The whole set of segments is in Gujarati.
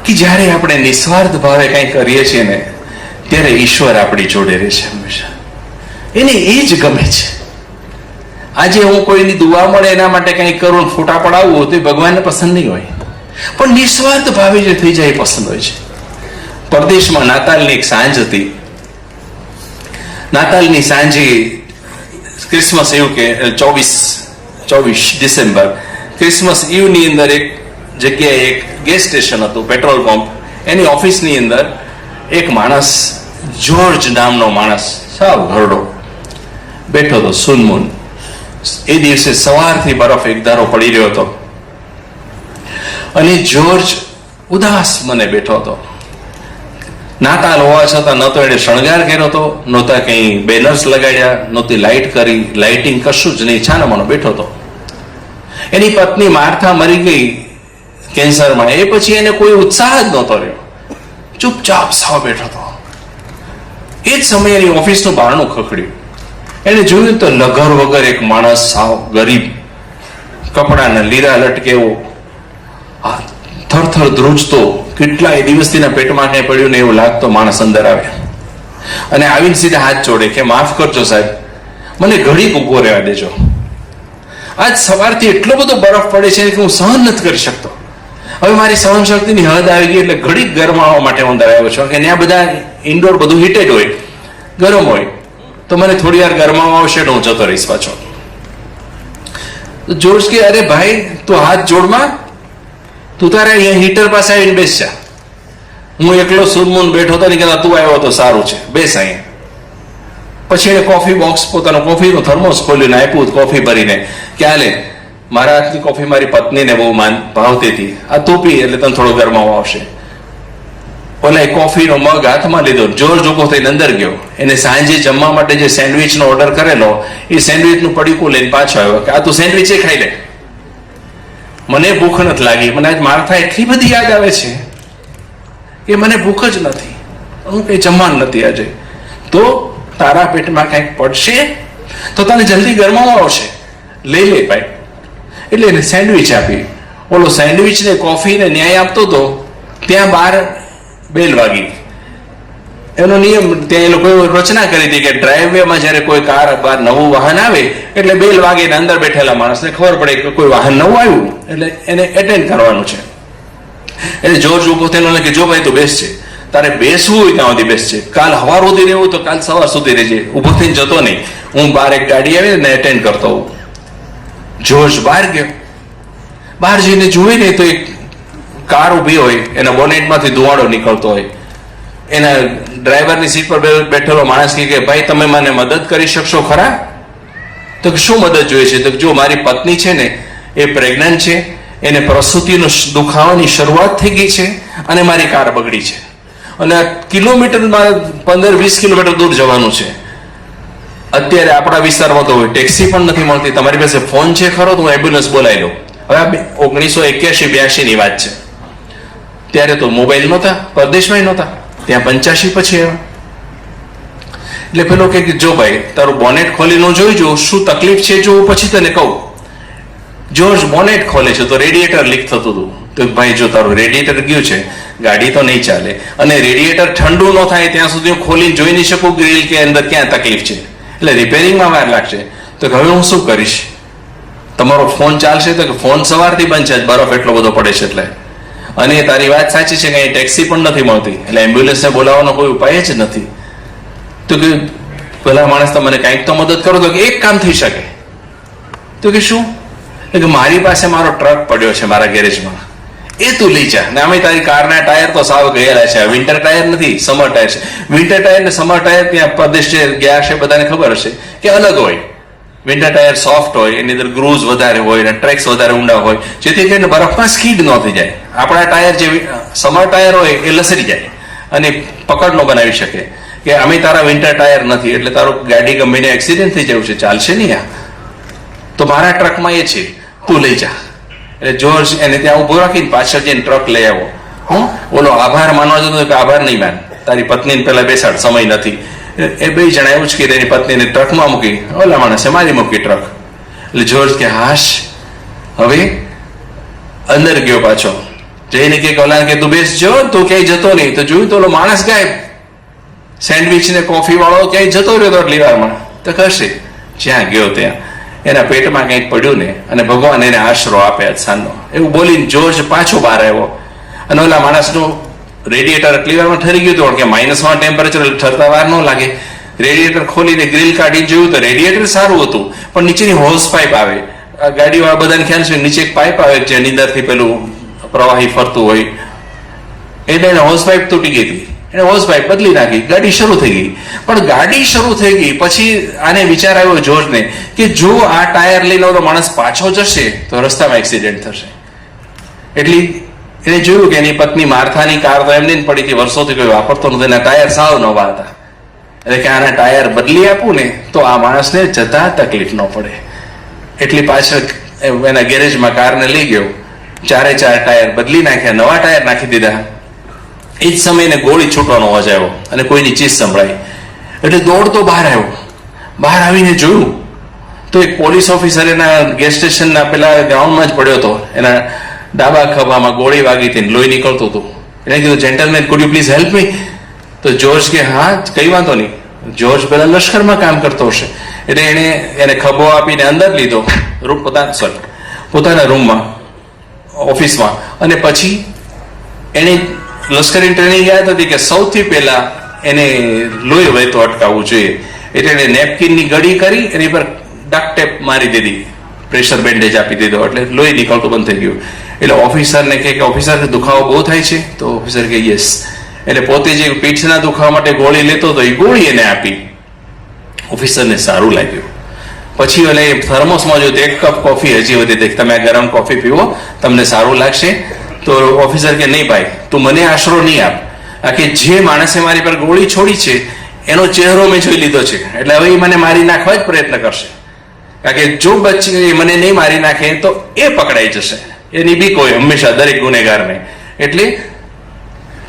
કે જ્યારે આપણે નિસ્વાર્થ ભાવે કંઈ કરીએ છીએ ને ત્યારે ઈશ્વર આપણી જોડે રહે છે હંમેશા. એને એ જ ગમે છે. આજે હું કોઈની દુઆ મળે એના માટે કંઈક કરું, ફોટા પડાવવું તો એ ભગવાનને પસંદ નહીં હોય, પણ નિસ્વાર્થ ભાવે જે થઈ જાય એ પસંદ હોય છે. પરદેશમાં નાતાલની એક સાંજ હતી. નાતાલની સાંજે ક્રિસમસ એવું કે 24 ડિસેમ્બર ક્રિસમસ ઈવની અંદર એક જગ્યાએ એક ગેસ સ્ટેશન હતું, પેટ્રોલ પંપ, એની ઓફિસની અંદર એક માણસ, જ્યોર્જ નામનો માણસ, સાવ ઘરડો બેઠો હતો, સુનમૂન. એ દિવસે સવારથી બરફ એક ધારો પડી રહ્યો હતો અને જ્યોર્જ ઉદાસ મને બેઠો હતો. નાતાલ હોવા છતાં ન તો એને શણગાર કર્યો હતો, નહોતા કંઈ બેનર્સ લગાડ્યા, નહોતી લાઇટ કરી, લાઇટિંગ કશું જ નહીં, છાનામાનો બેઠો હતો. એની પત્ની માર્થા મરી ગઈ કેન્સરમાં. એ પછી એને કોઈ ઉત્સાહ જ નહોતો રહ્યો, ચૂપચાપ સાવ બેઠો હતો. એ જ સમયે એની ઓફિસનું બારણું ખખડ્યું. એને જોયું તો લગર વગર એક માણસ, સાવ ગરીબ, કપડાના લીરા લટકેવો, થરથર ધ્રુજતો, કેટલાય દિવસથી પેટમાં ક્યાંય પડ્યું ને એવું લાગતો માણસ અંદર આવે અને આવીને સીધા હાથ જોડે કે માફ કરજો સાહેબ, મને ઘડીક ઊભો રહેવા દેજો. આજ સવારથી એટલો બધો બરફ પડે છે કે હું સહન નથી કરી શકતો. હવે મારી સહન શક્તિની હદ આવી ગઈ, એટલે ઘડીક ગરમાવા માટે હું અંદર આવ્યો છું કે ત્યાં બધા ઇન્ડોર બધું હીટેડ હોય, ગરમ હોય, તો મને થોડી વાર ગરમાવા આવશે તો હું જતો રહીશ પાછો. જોર્જ કે અરે ભાઈ, તું હાથ જોડમાં, તું તારે અહીંયા હીટર પાસે આવીને બેસ જા. હું એકલો સુનમૂન બેઠો હતો ને કહેતા તું આવ્યો તો સારું છે, બેસ અહીંયા. પછી એને કોફી બોક્સ, પોતાનો કોફીનું થર્મોસ ખોલીને આપ્યું, કોફી ભરીને કે હાલે, મારા હાથની કોફી મારી પત્નીને બહુ ભાવતી હતી, આ તું પી એટલે તને થોડો ગરમાવો આવશે. ઓલા કોફીનો મગ હાથમાં લીધો, જોર ઉભો થઈને અંદર ગયો. એને સાંજે જમવા માટે જે સેન્ડવિચનો ઓર્ડર કરેલો એ સેન્ડવિચનું પડીકું લઈને પાછો આવ્યો કે આ તું સેન્ડવિચ ખાઈ લે, મને ભૂખ નથી લાગી. મને આજ માર્થા એટલી બધી યાદ આવે છે કે મને ભૂખ જ નથી, હું કઈ જમવાનું નથી આજે. તો તારા પેટમાં કંઈક પડશે તો તને જલ્દી ગરમાવા આવશે, લઈ લે ભાઈ. એટલે એને સેન્ડવિચ આપી. ઓલો સેન્ડવિચ ને કોફી ને ન્યાય આપતો હતો, ત્યાં બહાર બેલ વાગી. એનો નિયમ ત્યાં એ લોકોએ રચના કરી હતી કે ડ્રાઈવેમાં જયારે કોઈ કાર બહાર નવું વાહન આવે એટલે બેલ વાગે ને અંદર બેઠેલા માણસને ખબર પડે કે કોઈ વાહન નવું આવ્યું, એટલે એને એટેન્ડ કરવાનું છે. એટલે જોર્જ ઉભો થયેલો કે જો ભાઈ તું બેસ છે, તારે બેસવું હોય ત્યાં સુધી બેસ છે, કાલ સવાર સુધી રહેવું તો કાલ સવાર સુધી રહેજે, ઉભો થઈને જતો નહીં, હું બહાર એક ગાડી આવી ને એટેન્ડ કરતો હોઉં. જોર્જ બહાર ગયો. બહાર જઈને જોઈ ને તો એક કાર ઉભી હોય, એના બોનેટમાંથી ધુવાડો નીકળતો હોય. એના ડ્રાઈવરની સીટ પર બેઠેલો માણસ કે ભાઈ તમે મને મદદ કરી શકશો ખરા? તો શું મદદ જોઈએ છે? તો જો મારી પત્ની છે ને એ પ્રેગ્નન્ટ છે, એને પ્રસૂતિનો દુખાવાની શરૂઆત થઈ ગઈ છે અને મારી કાર બગડી છે અને કિલોમીટરમાં 15-20 કિલોમીટર દૂર જવાનું છે. અત્યારે આપણા વિસ્તારમાં તો ટેક્સી પણ નથી મળતી, તમારી પાસે ફોન છે ખરો? તો હું એમ્બ્યુલન્સ બોલાવી લઉં. હવે 1981-82 ની વાત છે. ત્યારે તો મોબાઈલ નહોતા, પરદેશમાં નહોતા, ત્યાં 85 પછી આવ્યા. એટલે પેલો કે જો ભાઈ તારું બોનેટ ખોલીને જોઈજો, શું તકલીફ છે જો પછી તને કહું. જોર્જ બોનેટ ખોલે છે તો રેડિએટર લીક થતું હતું. તો ભાઈ જો તારું રેડિએટર ગયું છે, ગાડી તો નહીં ચાલે, અને રેડિએટર ઠંડુ ન થાય ત્યાં સુધી હું ખોલીને જોઈ નહીં શકું ગ્રીલ કે અંદર ક્યાં તકલીફ છે, એટલે રિપેરિંગમાં વાર લાગશે. તો હવે હું શું કરીશ? તમારો ફોન ચાલશે? તો કે ફોન સવારથી બંધ છે, બરફ એટલો બધો પડે છે એટલે. અને તારી વાત સાચી છે કે અહીં ટેક્સી પણ નથી મળતી, એટલે એમ્બ્યુલન્સને બોલાવવાનો કોઈ ઉપાય જ નથી. તો કે પેલા માણસ તમને કંઈક તો મદદ કરો. તો કે એક કામ થઈ શકે. તો કે શું? કે મારી પાસે મારો ટ્રક પડ્યો છે મારા ગેરેજમાં, એ તું લઈ જા. ને અમે તારી કારના ટાયર તો સાવ ગયેલા છે, વિન્ટર ટાયર નથી, સમર ટાયર છે. વિન્ટર ટાયર ને સમર ટાયર ત્યાં પ્રદેશ ગયા છે બધાને ખબર હશે કે અલગ હોય. વિન્ટર ટાયર સોફ્ટ હોય, એની અંદર ગ્રુઝ વધારે હોય અને ટ્રેક્સ વધારે ઊંડા હોય, જેથી કરીને બરફમાં સ્કીડ ન થઈ જાય. આપણા ટાયર જે સમર ટાયર હોય એ લસરી જાય અને પકડ ન બનાવી શકે. કે અમે તારા વિન્ટર ટાયર નથી એટલે તારું ગાડી ગમીને એક્સિડન્ટ થઈ જવું છે, ચાલશે નહીં આ. તો મારા ટ્રકમાં એ છે, તું લઈ જા. એટલે જોર્જ એને ત્યાં ઉભો રાખીને પાછળ જઈને ટ્રક લઈ આવો. ઓલો આભાર માનવા જતો કે આભાર નહીં માન, તારી પત્નીને પેલા બેસાડ, સમય નથી. એ બે જણા એવું જ કે તેની પત્નીને ટ્રકમાં મૂકી, ઓલા માણસે મારી મૂકી ટ્રક. એટલે જોર્જ કે હાશ. હવે અંદર ગયો પાછો. જઈને કે ઓલા કે તું બેસજો, તું ક્યાંય જતો નહીં. તો જોયું તો ઓલો માણસ ગાયબ. સેન્ડવિચ ને કોફી વાળો ક્યાંય જતો રહ્યો તો આટલી વારમાં. તો કશે જ્યાં ગયો ત્યાં એના પેટમાં કંઈક પડ્યું ને અને ભગવાન એને આશરો આપે સાંજનો, એવું બોલીને જોર્જ પાછો બહાર આવ્યો. અને ઓલા માણસનું રેડિયેટર આટલી વારમાં ઠરી ગયું હતું, કે માઇનસમાં ટેમ્પરેચર ઠરતા વાર ન લાગે. રેડિયેટર ખોલીને ગ્રીલ કાઢીને જોયું તો રેડિયેટર સારું હતું, પણ નીચેની હોઝ પાઇપ આવે. ગાડીવાળા બધાને ખ્યાલ છે, નીચે એક પાઇપ આવે જેની અંદરથી પેલું પ્રવાહી ફરતું હોય, એટલે એને હોઝ પાઇપ તૂટી ગઈ હતી. એને હોઝ પાઇપ બદલી નાખી, ગાડી શરૂ થઈ ગઈ. પણ ગાડી શરૂ થઈ ગઈ પછી આને વિચાર આવ્યો જોર્જને કે જો આ ટાયર લઈને ઓલો માણસ પાછો જશે તો રસ્તામાં એક્સિડન્ટ થશે. એટલે એને જોયું કે એની પત્ની માર્થાની કાર તો એમને પડી હતી, વર્ષોથી કોઈ વાપરતો નથી, એના ટાયર સાવ નવા હતા. એટલે કે આના ટાયર બદલી આપું ને તો આ માણસને જતા તકલીફ ન પડે. એટલી પાછળ એના ગેરેજમાં કારને લઈ ગયો, 4 ટાયર બદલી નાખ્યા, નવા ટાયર નાખી દીધા. એ જ સમયે ગોળી છૂટવાનો અવાજ આવ્યો અને કોઈની ચીસ સંભળાઈ. એટલે દોડતો બહાર આવ્યો. બહાર આવીને જોયું તો એક પોલીસ ઓફિસર એના ગેસ સ્ટેશનના પેલા ગ્રાઉન્ડમાં જ પડ્યો હતો. એના ડાબા ખભામાં ગોળી વાગી હતી, લોહી નીકળતું હતું. એને કીધું, gentleman, food you please help me? તો જોર્જ કે હા, કઈ વાંધો નહીં. જોર્જ પેલા લશ્કરમાં કામ કરતો હશે એટલે એને ખભો આપીને અંદર લીધો પોતાના રૂમમાં, ઓફિસમાં. અને પછી એને લશ્કરી ટ્રેનિંગ યાદ હતી કે સૌથી પહેલા એને લોહી વહેતો અટકાવવું જોઈએ. એટલે એને નેપકિનની ગળી કરી એની પર ડક ટેપ મારી દીધી, પ્રેશર બેન્ડેજ આપી દીધો, એટલે લોહી નીકળતું બંધ થઈ ગયું. એટલે ઓફિસરને કે ઓફિસરને દુખાવો બહુ થાય છે? તો ઓફિસર કે યસ. એટલે પોતે જે પીઠના દુખાવા માટે ગોળી લેતો હતો એ ગોળી એને આપી. ઓફિસરને સારું લાગ્યું. પછી એટલે થર્મોસમાં જો 1 કપ કોફી હજી વધી, તમે આ ગરમ કોફી પીવો, તમને સારું લાગશે. તો ઓફિસર કે નહીં ભાઈ, તું મને આશરો નહીં આપ. આ કે જે માણસે મારી પર ગોળી છોડી છે એનો ચહેરો મેં જોઈ લીધો છે, એટલે હવે એ મને મારી નાખવા જ પ્રયત્ન કરશે. કારણ કે જો બચી મને નહીં મારી નાખે તો એ પકડાઈ જશે. એની બીક હોય હંમેશા દરેક ગુનેગારને. એટલે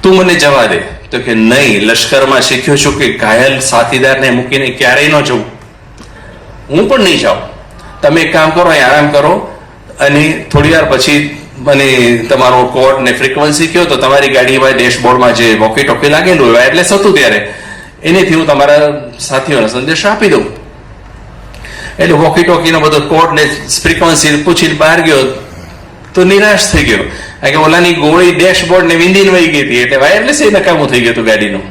તું મને જવા દે. તો કે નહીં, લશ્કરમાં શીખ્યો છું કે ઘાયલ સાથીદારને મૂકીને ક્યારેય ન જવું. હું પણ નહીં જાઉં. તમે એક કામ કરો, અહીં આરામ કરો અને થોડી વાર પછી મને તમારો કોડ ને ફ્રીક્વન્સી કહો તો તમારી ગાડીમાં ડેશબોર્ડમાં જે વોકી ટોકી લાગેલું હોય વાયરલેસ હતું ત્યારે એનેથી હું તમારા સાથીઓને સંદેશ આપી દઉં. એટલે વોકી ટોકીનો બધો કોડ ને ફ્રીક્વન્સી પૂછીને બહાર ગયો તો નિરાશ થઈ ગયો. કારણ કે ઓલાની ગોળી ડેશબોર્ડ ને વિંધીને વહી ગઈ હતી, એટલે વાયરલેસ એ નકામું થઈ ગયું હતું ગાડીનું.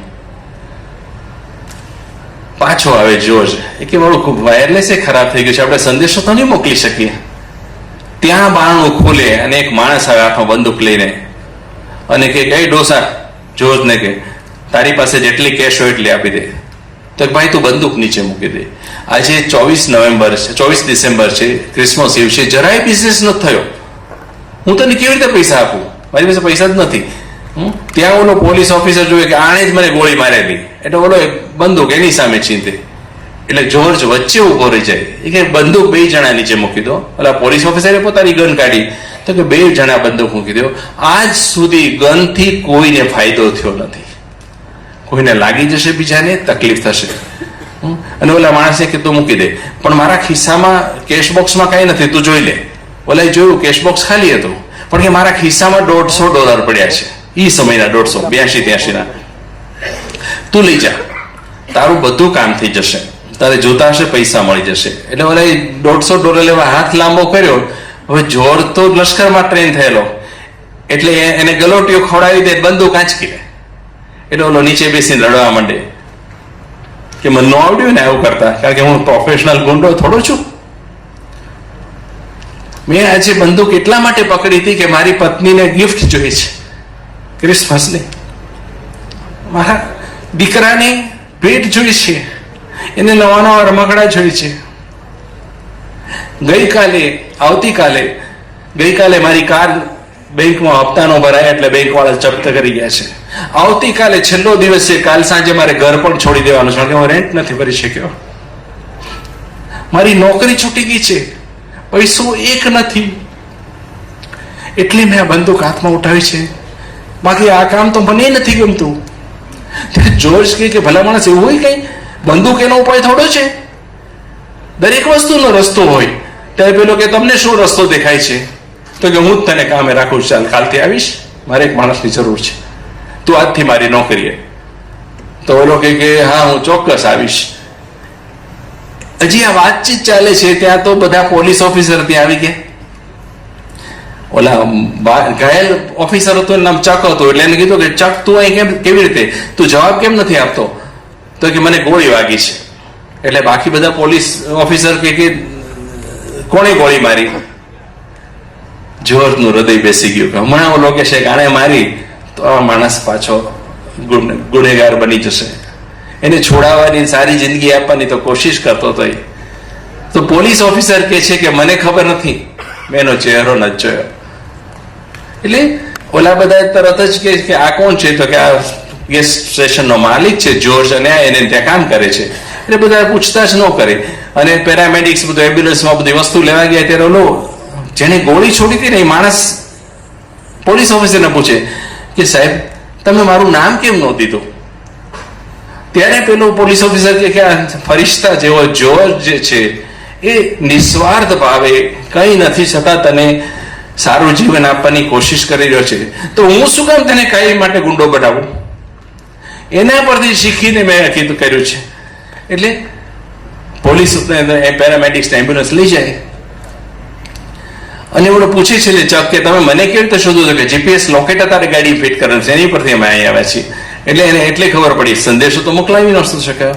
પાછો આવે જોર્જ કે મારું વાયરલેસ એ ખરાબ થઈ ગયું છે, આપણે સંદેશો તો નહીં મોકલી શકીએ. ત્યાં બારણું ખોલે અને એક માણસ આવે હાથમાં બંદૂક લઈને અને કે કઈ ડોસા જોર્જને કે તારી પાસે જેટલી કેશ હોય એટલી આપી દે. તો ભાઈ તું બંદૂક નીચે મૂકી દે. આજે 24 ડિસેમ્બર છે, ક્રિસમસ ઇવ છે, જરાય બિઝનેસ નથી થયો. હું તને કેવી રીતે પૈસા આપું? મારી પાસે પૈસા જ નથી. ત્યાં ઓલો પોલીસ ઓફિસર જોયે કે આણે જ મને ગોળી મારેલી, એટલે ઓલો બંદૂક એની સામે ચીંધે. એટલે જોર્જ વચ્ચે ઉભો રહી જાય. એ કે બંદૂક 2 જણા નીચે મૂકી દો. ઓલા પોલીસ ઓફિસરે પોતાની ગન કાઢી તો કે 2 જણા બંદૂક મૂકી દો. આજ સુધી ગનથી કોઈને ફાયદો થયો નથી. કોઈને લાગી જશે, બીજાને તકલીફ થશે. અને ઓલા માણસે કે તું મૂકી દે, પણ મારા ખિસ્સામાં કેશ બોક્સમાં કઈ નથી, તું જોઈ લે. ઓલાએ જોયું કેશ બોક્સ ખાલી હતું, પણ કે મારા ખિસ્સામાં $150 પડ્યા છે. એ સમયના 182-83 તું લઈ જા, તારું બધું કામ થઈ જશે, તારે જોતા હશે પૈસા મળી જશે. એટલે ઓલા $150 લેવા હાથ લાંબો કર્યો. હવે જોર તો લશ્કરમાં ટ્રેન થયેલો, એટલે એને ગલોટીઓ ખવડાવી દે, બંદૂક આંચકી લે. એટલે ઓલો નીચે બેસીને રડવા માંડે કે મને ન આવડ્યું ને આવું કરતા, કારણ કે હું પ્રોફેશનલ ગુંડો થોડો છું. મેં આજે બંદૂક એટલા માટે પકડી હતી કે મારી પત્નીને ગિફ્ટ જોઈ છે ક્રિસમસની, મારા દીકરાને ભેટ જોઈ છે, એને નવા નવા રમકડા જોઈ છે. ગઈકાલે મારી કાર બેંકમાં હપ્તા નો ભરાય એટલે બેંક વાળા જપ્ત કરી ગયા છે. આવતીકાલે છેલ્લો દિવસ છે, કાલ સાંજે મારે ઘર પણ છોડી દેવાનું છે, હું રેન્ટ નથી ભરી શક્યો. મારી નોકરી છૂટી ગઈ છે, પૈસો એક નથી, એટલે મેં આ બંદૂક હાથમાં ઉઠાવી છે. બાકી આ કામ તો મને નથી ગમતું. જોર્જ કે ભલા માણસ એવું હોય કઈ? બંદૂક એનો ઉપાય થોડો છે, દરેક વસ્તુનો રસ્તો હોય. ત્યારે પેલો કે તમને શું રસ્તો દેખાય છે? તો કે હું જ તને કામે રાખું, ચાલ કાલથી આવીશ, મારે એક માણસની જરૂર છે, તું આજથી મારી નોકરીએ. તો ઓલો કે હા હું ચોક્કસ આવીશ. હજી આ વાતચીત ચાલે છે ત્યાં તો બધા પોલીસ ઓફિસર ત્યાં આવી ગયા. ઓલા ઘાયલ ઓફિસર હતો એનું નામ ચક હતું, એટલે એને કીધું કે ચક તું અહીં કેવી રીતે, તું જવાબ કેમ નથી આપતો? તો કે મને ગોળી વાગી છે. એટલે બાકી બધા પોલીસ ઓફિસર કે કોણે ગોળી મારી? જોર્જનું હૃદય બેસી ગયું કે હમણાં ઓલો કે છે કે આણે મારી તો આ માણસ પાછો ગુનેગાર બની જશે. એને છોડાવવાની, સારી જિંદગી આપવાની તો કોશિશ કરતો હતો. તો પોલીસ ઓફિસર કે છે કે મને ખબર નથી, મેં એનો ચહેરો નથી જોયો. એટલે ઓલા બધા તરત જ કે આ કોણ છે? તો કે આ ગેસ સ્ટેશનનો માલિક છે જોર્જ, અને એને ત્યાં કામ કરે છે. એટલે બધા પૂછતાછ ન કરે. અને પેરામેડિક્સ બધું એમ્બ્યુલન્સમાં બધી વસ્તુ લેવા ગયા ત્યારે ઓલો જેને ગોળી છોડી હતી ને એ માણસ પોલીસ ઓફિસરને પૂછે કે સાહેબ તમે મારું નામ કેમ ન દીધું? ત્યારે પેલો પોલીસ ઓફિસર કે આ ફરિશ્તા જેવો જોર્જ જે છે એ નિસ્વાર્થ ભાવે કંઈ નથી છતાં તને સારું જીવન આપવાની કોશિશ કરી રહ્યો છે, તો હું શું કામ તેને કાયમ માટે ગુંડો બનાવું? એના પરથી શીખીને મેં કીધું કર્યું છે. એટલે પોલીસ પેરામેડિક્સ એમ્બ્યુલન્સ લઈ જાય અને એવડો પૂછે છે ચક કે તમે મને કેવી રીતે શોધો છો? કે જીપીએસ લોકેટર તારે ગાડી ફિટ કરેલ છે, એની પરથી અમે અહીં આવ્યા છીએ. એટલે એને એટલે ખબર પડી, સંદેશો તો મોકલાવી ન શક્યો.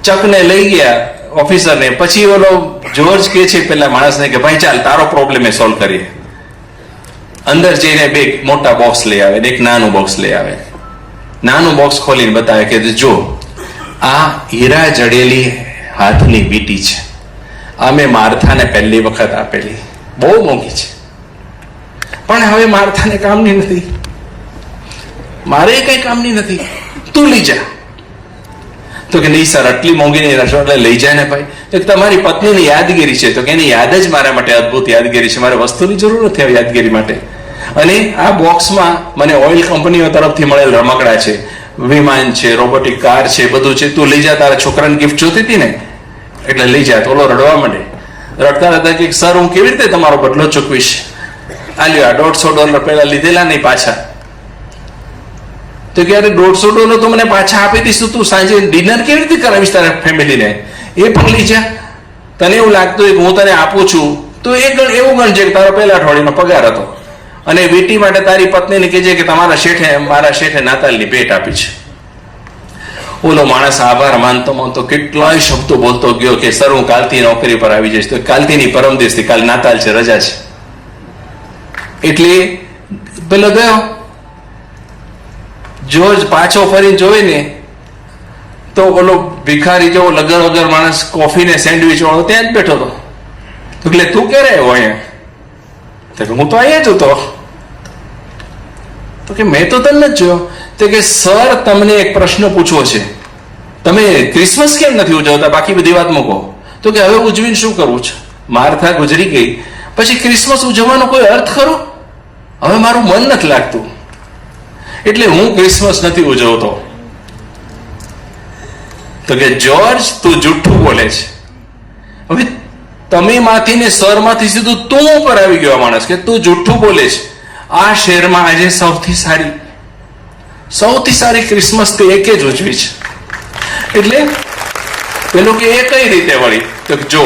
ચકને લઈ ગયા ઓફિસરને. પછી ઓલો જોર્જ કે છે પેલા માણસને કે ભાઈ ચાલ તારો પ્રોબ્લેમ એ સોલ્વ કરીએ. અંદર જઈને બે મોટા બોક્સ લઈ આવે, એક નાનું બોક્સ લઈ આવે. નાનું બોક્સ ખોલીને બતાવે કે જો આ હીરા જડેલી હાથની વીંટી છે, આ મેં માર્થાને પહેલી વખત આપેલી, બહુ મોંઘી છે, પણ હવે માર્થાને કામની નથી, મારે કઈ કામની નથી, તું લઈ જા. તો કે નહીં સર આટલી મોંઘી નહીં રાખશો, એટલે લઈ જાય ને ભાઈ. તો તમારી પત્નીની યાદગીરી છે. તો કે એની યાદ જ મારા માટે અદભુત યાદગીરી છે, મારે વસ્તુની જરૂર નથી હવે યાદગીરી માટે. અને આ બોક્સમાં મને ઓઇલ કંપનીઓ તરફથી મળેલ રમકડા છે, વિમાન છે, રોબોટિક કાર છે, બધું છે. તું લઈ જા, તારા છોકરાને ગિફ્ટ જોતી હતી ને એટલે લઈ જાય. તો ઓલો રડવા માંડે. રડતા રડતા કે સર હું કેવી રીતે તમારો બદલો ચૂકવીશ? આ લ્યો આ $150 પહેલા લીધેલા નહીં પાછા. તો કે અરે $150 તો મને પાછા આપી દઈશું, તું સાંજે ડિનર કેવી રીતે કરાવીશ તારા ફેમિલીને? એ પણ લઈ જા. તને એવું લાગતું હોય કે હું તને આપું છું તો એ એવું ગણજે કે તારો પહેલા અઠવાડિયાનો પગાર હતો. અને વીટી માટે તારી પત્નીને કહેજે કે તમારા શેઠે મારા શેઠે નાતાલની ભેટ આપી છે. ઓલો માણસ આભાર માનતો માનતો કેટલાય શબ્દો બોલતો ગયો કે સર હું કાલથી નોકરી પર આવી જઈશ. તો કાલથી ની પરમ દિવસથી, કાલ નાતાલ છે, રજા છે. એટલે પેલો ગયો. જોર્જ પાછો ફરી જોઈ ને તો ઓલો ભિખારી જેવો લગર વગર માણસ કોફી ને સેન્ડવિચ વાળો ત્યાં જ બેઠો હતો. તો એટલે તું ક્યારે આવ્યો અહીંયા? તો હું તો અહીંયા જ હતો. તો કે મેં તો તને જ જોયો. તો કે સર તમને એક પ્રશ્ન પૂછવો છે, તમે ક્રિસમસ કેમ નથી ઉજવતા? બાકી બધી વાત મૂકો. તો કે હવે ઉજવીને શું કરવું છે? માર્થા ગુજરી ગઈ પછી ક્રિસમસ ઉજવવાનો કોઈ અર્થ ખરો? હવે મારું મન નથી લાગતું એટલે હું ક્રિસમસ નથી ઉજવતો. તો કે જોર્જ તું જુઠ્ઠું બોલે છે. હવે તમે માંથી ને સર માંથી સીધું તું ઉપર આવી ગયો માણસ કે તું જુઠ્ઠું બોલે છે. આ શહેરમાં આજે સૌથી સારી ક્રિસમસ તે એક જ ઉજવી છે. એટલે પેલું કે એ કઈ રીતે વળી? તો જો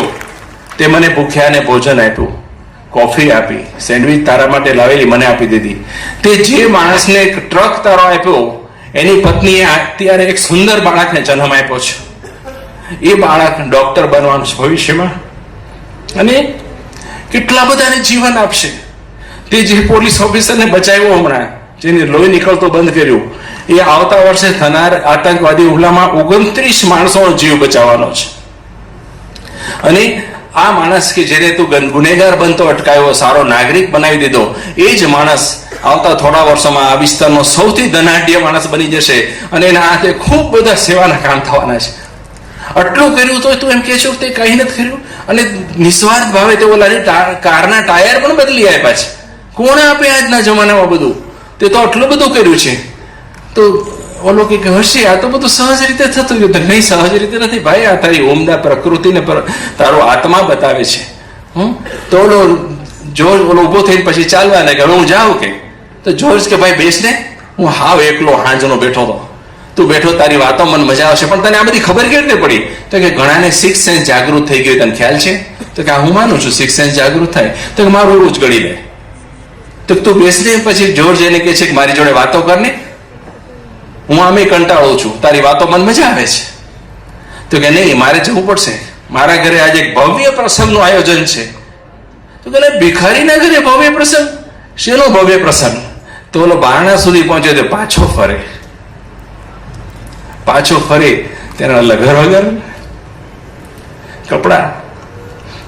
તે મને ભૂખ્યાને ભોજન આપ્યું, કોફી આપી, સેન્ડવિચ તારા માટે લાવેલી મને આપી દીધી. તે જે માણસને એક ટ્રક તારો આપ્યો એની પત્નીએ અત્યારે એક સુંદર બાળકને જન્મ આપ્યો છે. એ બાળક ડોક્ટર બનવાનું છે ભવિષ્યમાં અને કેટલા બધાને જીવન આપશે. તે જે પોલીસ ઓફિસરને બચાવ્યો હમણાં, જેને લોહી નીકળતો બંધ કર્યું, એ આવતા વર્ષે થનાર આતંકવાદી હુમલામાં 29 માણસોનો જીવ બચાવવાનો છે. અને આ માણસ કે જેને તું ગુનેગાર બનતો અટકાવ્યો, સારો નાગરિક બનાવી દીધો, એ જ માણસ આવતા થોડા વર્ષોમાં આ વિસ્તારનો સૌથી ધનાઢ્ય માણસ બની જશે અને એના હાથે ખૂબ બધા સેવાના કામ થવાના છે. આટલું કર્યું તો તું એમ કે છો તે કઈ નથી કર્યું? અને નિસ્વાર્થ ભાવે તે ઓલાની કારના ટાયર પણ બદલી આપ્યા છે. કોણ આપે આજના જમાનામાં બધું? તે તો આટલું બધું કર્યું છે. તો ઓલો કે હશે આ તો બધું સહજ રીતે થતું ગયું. નહીં, સહજ રીતે નથી ભાઈ, આ તારી ઉમદા પ્રકૃતિને તારો આત્મા બતાવે છે. તો ઓલો ઉભો થઈને પછી ચાલવા લાગે. હવે હું જાઉં કે તો જોર્જ કે ભાઈ બેસ ને, હું હાવ એકલો હાંજનો બેઠો હતો, તું બેઠો, તારી વાતો મને મજા આવશે, પણ તને આ બધી ખબર કેવી રીતે પડી? તો કે ઘણાને સિક્સ સેન્સ જાગૃત થઈ ગયું, તને ખ્યાલ છે? તો કે હું માનું છું સિક્સ સેન્સ જાગૃત થાય. તો કે મારું એવું જ ગળી લે. તો તું બેસ ને. પછી જોર્જ એને કહે છે કે મારી જોડે વાતો કર ને, હું આમે કંટાળું છું, તારી વાતો મને મજા આવે છે. તો કે નહીં, મારે જવું પડશે, મારા ઘરે આજે એક ભવ્ય પ્રસંગનું આયોજન છે. તો કે ભિખારીના ઘરે ભવ્ય પ્રસંગ? શેનો ભવ્ય પ્રસંગ? તો ઓલો બારણા સુધી પહોંચ્યો તો પાછો ફરે તેના લગર વગર કપડા,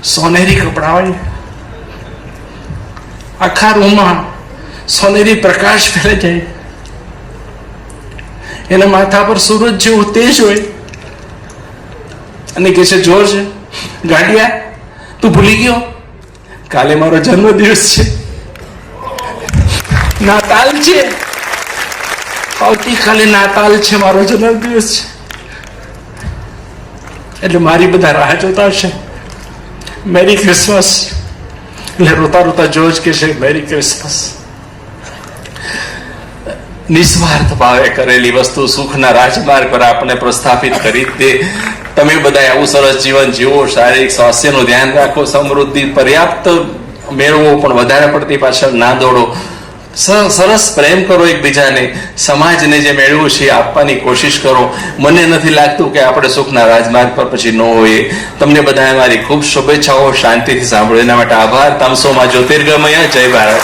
સોનેરી કપડા હોય, આખા રૂમમાં સોનેરી પ્રકાશ ફેલે જાય, એના માથા પર સૂરજ જેવું તેજ હોય, અને કહે છે જોર્જ ગાંડિયા, તું ભૂલી ગયો કાલે મારો જન્મદિવસ છે, નાતાલ છે, આવતીકાલે નાતાલ છે, મારો જન્મદિવસ છે, એટલે મારી બધા રાહ જોતા હશે, મેરી ક્રિસમસ. એટલે રોતા રોતા જોર્જ કે છે મેરી ક્રિસમસ. નિસ્વાર્થ ભાવે કરેલી વસ્તુ સુખના રાજમાર્ગ પર આપણે પ્રસ્થાપિત કરી દે. તમે બધા આવું સરસ જીવન જીવો, શારીરિક સ્વાસ્થ્યનું ધ્યાન રાખો, સમૃદ્ધિ પર્યાપ્ત મેળવો, પણ વધારે પડતી પાછળ ના દોડો. સરસ પ્રેમ કરો એકબીજાને, સમાજને જે મેળવ્યું છે આપવાની કોશિશ કરો. મને નથી લાગતું કે આપણે સુખના રાજમાર્ગ પર પછી ન હોઈએ. તમને બધાએ મારી ખૂબ શુભેચ્છાઓ. શાંતિથી સાંભળો એના માટે આભાર. તમસોમાં જ્યોતિર્ગમય. જય ભારત.